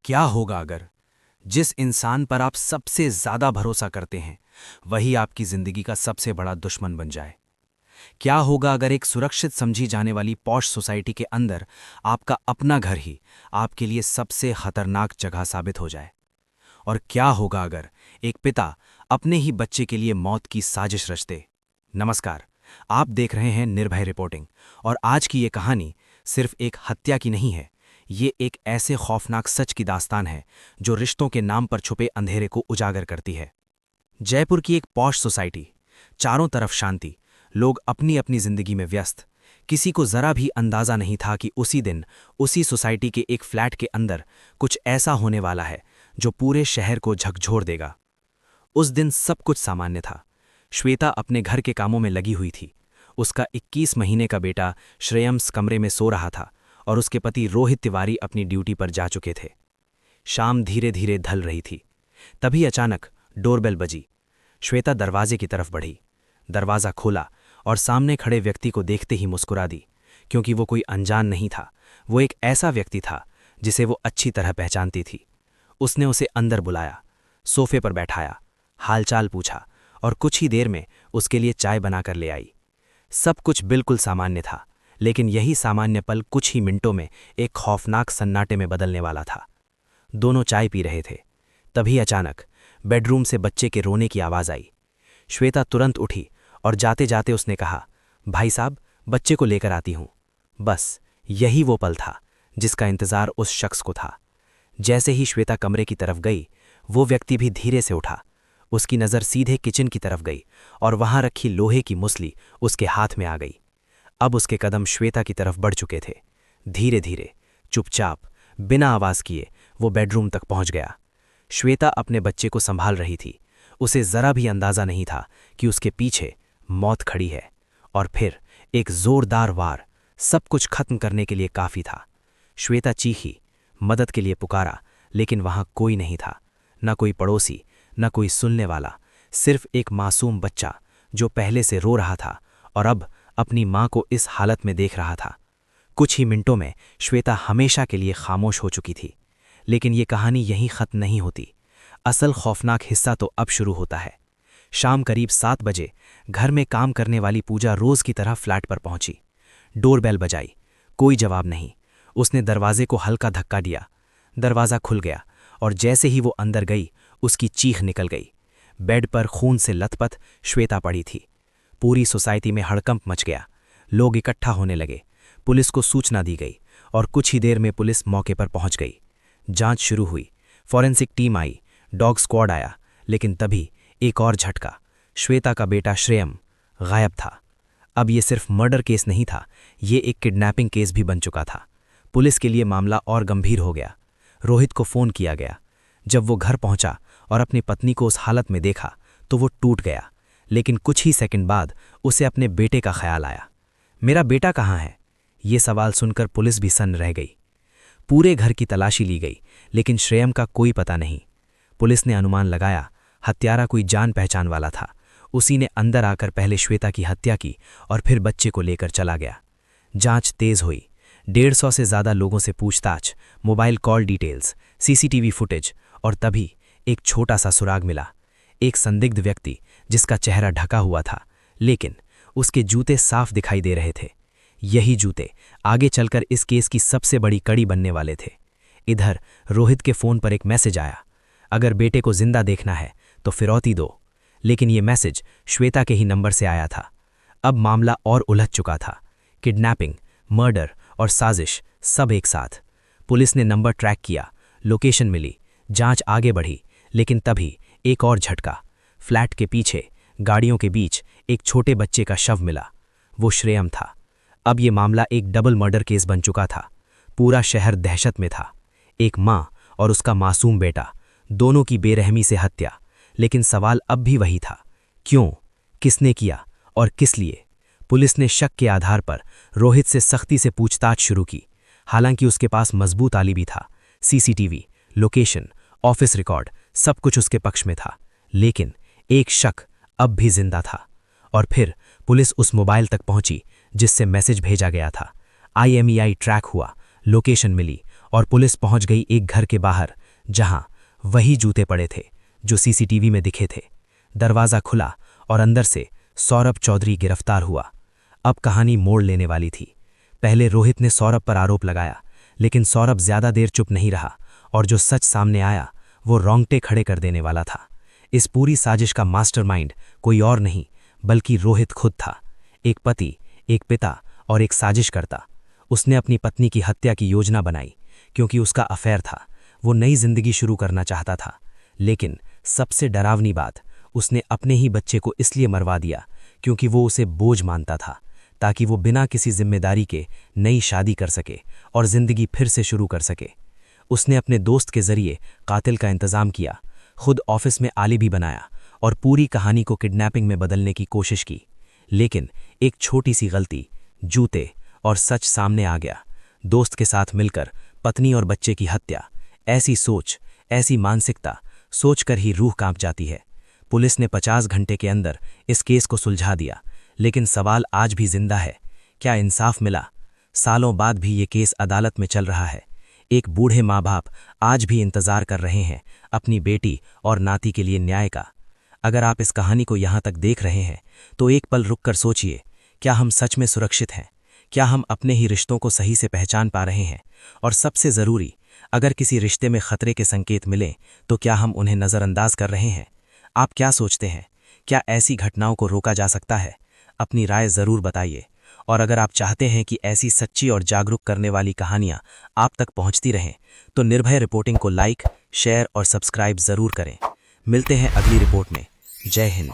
क्या होगा अगर जिस इंसान पर आप सबसे ज्यादा भरोसा करते हैं वही आपकी जिंदगी का सबसे बड़ा दुश्मन बन जाए? क्या होगा अगर एक सुरक्षित समझी जाने वाली पॉश सोसाइटी के अंदर आपका अपना घर ही आपके लिए सबसे खतरनाक जगह साबित हो जाए? और क्या होगा अगर एक पिता अपने ही बच्चे के लिए मौत की साजिश रच दे? नमस्कार, आप देख रहे हैं निर्भय रिपोर्टिंग। और आज की ये कहानी सिर्फ एक हत्या की नहीं है, ये एक ऐसे खौफनाक सच की दास्तान है जो रिश्तों के नाम पर छुपे अंधेरे को उजागर करती है। जयपुर की एक पॉश सोसाइटी, चारों तरफ शांति, लोग अपनी अपनी जिंदगी में व्यस्त। किसी को जरा भी अंदाजा नहीं था कि उसी दिन उसी सोसाइटी के एक फ्लैट के अंदर कुछ ऐसा होने वाला है जो पूरे शहर को झकझोर देगा। उस दिन सब कुछ सामान्य था। श्वेता अपने घर के कामों में लगी हुई थी। उसका 21 महीने का बेटा श्रेयम्स कमरे में सो रहा था और उसके पति रोहित तिवारी अपनी ड्यूटी पर जा चुके थे। शाम धीरे धीरे ढल रही थी। तभी अचानक डोरबेल बजी। श्वेता दरवाजे की तरफ बढ़ी। दरवाज़ा खोला और सामने खड़े व्यक्ति को देखते ही मुस्कुरा दी, क्योंकि वो कोई अनजान नहीं था। वो एक ऐसा व्यक्ति था जिसे वो अच्छी तरह पहचानती थी। उसने उसे अंदर बुलाया, सोफे पर बैठाया, हालचाल पूछा और कुछ ही देर में उसके लिए चाय बनाकर ले आई। सब कुछ बिल्कुल सामान्य था, लेकिन यही सामान्य पल कुछ ही मिनटों में एक खौफनाक सन्नाटे में बदलने वाला था। दोनों चाय पी रहे थे, तभी अचानक बेडरूम से बच्चे के रोने की आवाज़ आई। श्वेता तुरंत उठी और जाते जाते उसने कहा, भाई साहब, बच्चे को लेकर आती हूँ। बस यही वो पल था जिसका इंतजार उस शख्स को था। जैसे ही श्वेता कमरे की तरफ गई, वो व्यक्ति भी धीरे से उठा। उसकी नज़र सीधे किचन की तरफ गई और वहां रखी लोहे की मुसली उसके हाथ में आ गई। अब उसके कदम श्वेता की तरफ बढ़ चुके थे। धीरे धीरे, चुपचाप, बिना आवाज़ किए वो बेडरूम तक पहुंच गया। श्वेता अपने बच्चे को संभाल रही थी। उसे जरा भी अंदाजा नहीं था कि उसके पीछे मौत खड़ी है। और फिर एक जोरदार वार सब कुछ खत्म करने के लिए काफ़ी था। श्वेता चीखी, मदद के लिए पुकारा, लेकिन वहां कोई नहीं था। न कोई पड़ोसी, न कोई सुनने वाला, सिर्फ एक मासूम बच्चा जो पहले से रो रहा था और अब अपनी मां को इस हालत में देख रहा था। कुछ ही मिनटों में श्वेता हमेशा के लिए खामोश हो चुकी थी। लेकिन ये कहानी यहीं खत्म नहीं होती। असल खौफनाक हिस्सा तो अब शुरू होता है। शाम करीब 7 बजे घर में काम करने वाली पूजा रोज की तरह फ्लैट पर पहुंची। डोरबेल बजाई, कोई जवाब नहीं। उसने दरवाजे को हल्का धक्का दिया। दरवाज़ा खुल गया और जैसे ही वो अंदर गई, उसकी चीख निकल गई। बेड पर खून से लथपथ श्वेता पड़ी थी। पूरी सोसाइटी में हड़कंप मच गया। लोग इकट्ठा होने लगे। पुलिस को सूचना दी गई और कुछ ही देर में पुलिस मौके पर पहुंच गई। जांच शुरू हुई, फॉरेंसिक टीम आई, डॉग स्क्वाड आया, लेकिन तभी एक और झटका। श्वेता का बेटा श्रेयम गायब था। अब ये सिर्फ मर्डर केस नहीं था, ये एक किडनैपिंग केस भी बन चुका था। पुलिस के लिए मामला और गंभीर हो गया। रोहित को फ़ोन किया गया। जब वो घर पहुंचा और अपनी पत्नी को उस हालत में देखा तो वो टूट गया। लेकिन कुछ ही सेकंड बाद उसे अपने बेटे का ख्याल आया। मेरा बेटा कहाँ है? ये सवाल सुनकर पुलिस भी सन्न रह गई। पूरे घर की तलाशी ली गई, लेकिन श्रेयम का कोई पता नहीं। पुलिस ने अनुमान लगाया, हत्यारा कोई जान पहचान वाला था। उसी ने अंदर आकर पहले श्वेता की हत्या की और फिर बच्चे को लेकर चला गया। जांच तेज हुई। 150 से ज़्यादा लोगों से पूछताछ, mobile call details, CCTV footage, और तभी एक छोटा सा सुराग मिला। एक संदिग्ध व्यक्ति जिसका चेहरा ढका हुआ था, लेकिन उसके जूते साफ दिखाई दे रहे थे। यही जूते आगे चलकर इस केस की सबसे बड़ी कड़ी बनने वाले थे। इधर रोहित के फ़ोन पर एक मैसेज आया, अगर बेटे को जिंदा देखना है तो फिरौती दो। लेकिन ये मैसेज श्वेता के ही नंबर से आया था। अब मामला और उलझ चुका था। किडनैपिंग, मर्डर और साजिश सब एक साथ। पुलिस ने नंबर ट्रैक किया, लोकेशन मिली, जांच आगे बढ़ी, लेकिन तभी एक और झटका। फ्लैट के पीछे गाड़ियों के बीच एक छोटे बच्चे का शव मिला। वो श्रेयम था। अब ये मामला एक डबल मर्डर केस बन चुका था। पूरा शहर दहशत में था। एक मां और उसका मासूम बेटा, दोनों की बेरहमी से हत्या। लेकिन सवाल अब भी वही था, क्यों, किसने किया और किस लिए? पुलिस ने शक के आधार पर रोहित से सख्ती से पूछताछ शुरू की। हालांकि उसके पास मजबूत आलिबी था। सीसीटीवी, लोकेशन, ऑफिस रिकॉर्ड, सब कुछ उसके पक्ष में था। लेकिन एक शक अब भी जिंदा था। और फिर पुलिस उस मोबाइल तक पहुंची जिससे मैसेज भेजा गया था। IMEI ट्रैक हुआ, लोकेशन मिली और पुलिस पहुंच गई एक घर के बाहर, जहां वही जूते पड़े थे जो सीसीटीवी में दिखे थे। दरवाज़ा खुला और अंदर से सौरभ चौधरी गिरफ्तार हुआ। अब कहानी मोड़ लेने वाली थी। पहले रोहित ने सौरभ पर आरोप लगाया, लेकिन सौरभ ज्यादा देर चुप नहीं रहा और जो सच सामने आया वो रोंगटे खड़े कर देने वाला था। इस पूरी साजिश का मास्टरमाइंड कोई और नहीं बल्कि रोहित खुद था। एक पति, एक पिता और एक साजिशकर्ता। उसने अपनी पत्नी की हत्या की योजना बनाई क्योंकि उसका अफेयर था। वो नई जिंदगी शुरू करना चाहता था। लेकिन सबसे डरावनी बात, उसने अपने ही बच्चे को इसलिए मरवा दिया क्योंकि वो उसे बोझ मानता था, ताकि वो बिना किसी जिम्मेदारी के नई शादी कर सके और जिंदगी फिर से शुरू कर सके। उसने अपने दोस्त के जरिए कातिल का इंतजाम किया, खुद ऑफिस में आलिबी बनाया और पूरी कहानी को किडनैपिंग में बदलने की कोशिश की। लेकिन एक छोटी सी गलती, जूते और सच सामने आ गया। दोस्त के साथ मिलकर पत्नी और बच्चे की हत्या। ऐसी सोच, ऐसी मानसिकता सोचकर ही रूह कांप जाती है। पुलिस ने 50 घंटे के अंदर इस केस को सुलझा दिया, लेकिन सवाल आज भी जिंदा है, क्या इंसाफ मिला? सालों बाद भी ये केस अदालत में चल रहा है। एक बूढ़े माँ बाप आज भी इंतजार कर रहे हैं अपनी बेटी और नाती के लिए न्याय का। अगर आप इस कहानी को यहाँ तक देख रहे हैं तो एक पल रुककर सोचिए, क्या हम सच में सुरक्षित हैं? क्या हम अपने ही रिश्तों को सही से पहचान पा रहे हैं? और सबसे ज़रूरी, अगर किसी रिश्ते में खतरे के संकेत मिलें तो क्या हम उन्हें नज़रअंदाज कर रहे हैं? आप क्या सोचते हैं? क्या ऐसी घटनाओं को रोका जा सकता है? अपनी राय ज़रूर बताइए। और अगर आप चाहते हैं कि ऐसी सच्ची और जागरूक करने वाली कहानियाँ आप तक पहुँचती रहें तो निर्भय रिपोर्टिंग को लाइक, शेयर और सब्सक्राइब ज़रूर करें। मिलते हैं अगली रिपोर्ट में। जय हिंद।